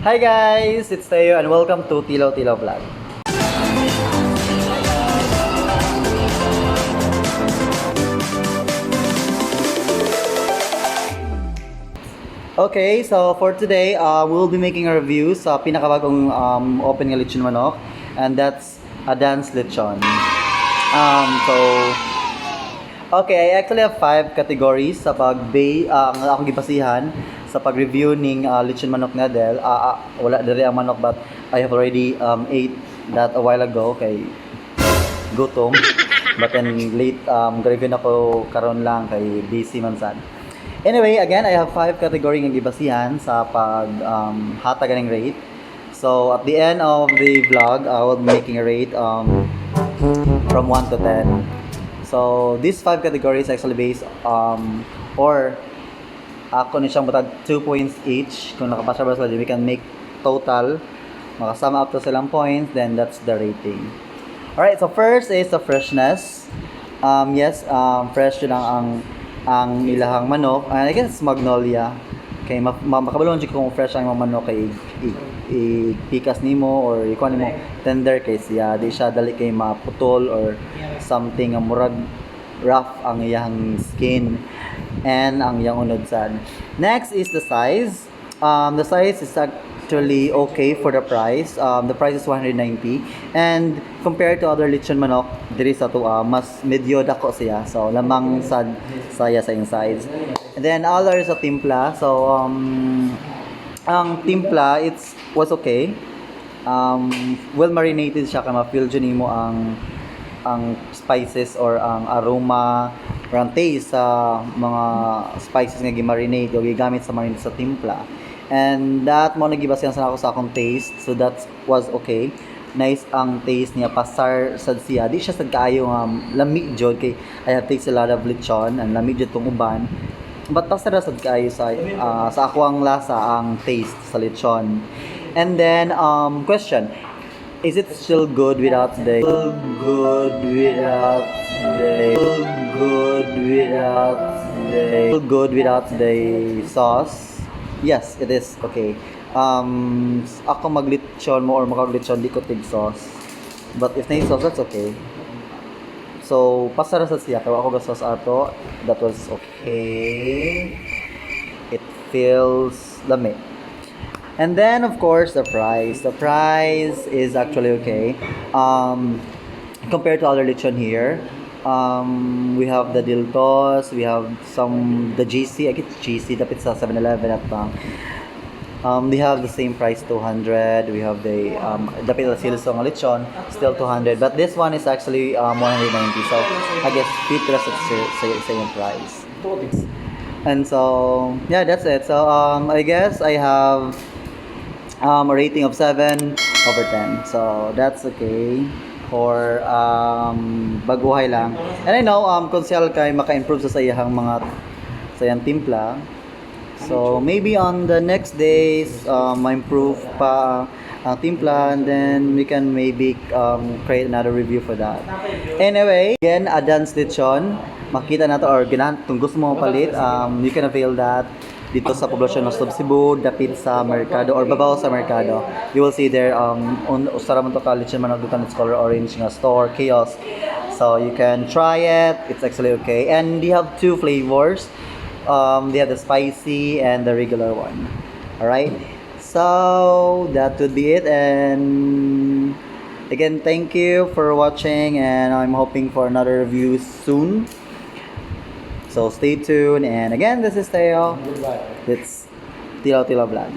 Hi guys, it's Teo and welcome to Tilaw Tilaw Vlog. Okay, so for today, we'll be making a review sa pinakabagong open nga Letchon Manok, and that's a dance Letchon. So, okay, I actually have 5 categories sa ang akong gibasihan sa pag-review ning Letchon Manok nga del. Wala diri ang manok but I have already ate that a while ago kay gutom. But then late review na ko karon lang kay busy man sad. Anyway, again, I have 5 category nga gibasihan sa pag hatagan ng rate. So, at the end of the vlog, I will be making a rate from 1 to 10. So, these 5 categories actually based or ako ni siyang butag 2 points each. Kung nakapasa ba sila, we can make total. Makasama up to silang points, then that's the rating. Alright, so first is the freshness. Yes, fresh yun ang ilahang manok. I guess magnolia. Kay makabalon jud kung fresh ang manok kay pikas nimo or ikuan nimo tender kay siya di siya dali kay maputol or something ang murag rough ang iyang skin and ang iyang unod sad. Next is the size. The size is actually okay for the price. The price is 190 and compared to other lechon manok diri sa tuwa mas medyo dako siya, so lamang sad saya sa iyang size. And then other sa timpla, so ang timpla was okay. Well marinated siya kay ma-feel jud nimo ang spices or ang aroma or ang taste sa mga spices nga gi-marinate o gigamit sa marinade sa timpla. And that mo nagibasihan sa ako sa akong taste, so that was okay. Nice ang taste niya, pasar sad siya. Di siya sad kaayo lamig jud kay I have tasted a lot of lechon and lamig jud tong uban. But pasar sad kaayo sa ako ang lasa ang taste sa lechon. And then question, is it still good without the sauce? Yes, it is okay. Ako maglechon mo or makaglechon di ko tig sauce. But if na sauce, that's okay. So, pasara sa siya. Kaya ako ga sauce ato, that was okay. It feels lami. And then, of course, the price. The price is actually okay. Compared to other lechon here, we have the diltos, we have the GC. I get GC, the pizza 7-Eleven at bang. They have the same price, 200. We have the pizza silso ng lechon, still 200. But this one is actually 190. So I guess fit rest of same price. And so yeah, that's it. So I guess I have a rating of 7/10. So that's okay for baguhay lang. And I know kung siya kay maka-improve sa iyang mga sa iyang timpla. So maybe on the next days ma-improve pa ang timpla and then we can maybe create another review for that. Anyway, again, a dance lechon. Makita nato or kung gusto mo palit, you can avail that dito sa poblasyon ng Oslob, Cebu, dapit sa merkado or babaw sa merkado. You will see there usara man to ka lechon manok dito, it's color orange nga store kiosk. So you can try it. It's actually okay. And they have 2 flavors. They have the spicy and the regular one. Alright, so that would be it. And again, thank you for watching, and I'm hoping for another review soon. So stay tuned. And again, this is Teo. It's Tilaw Tilaw Vlog.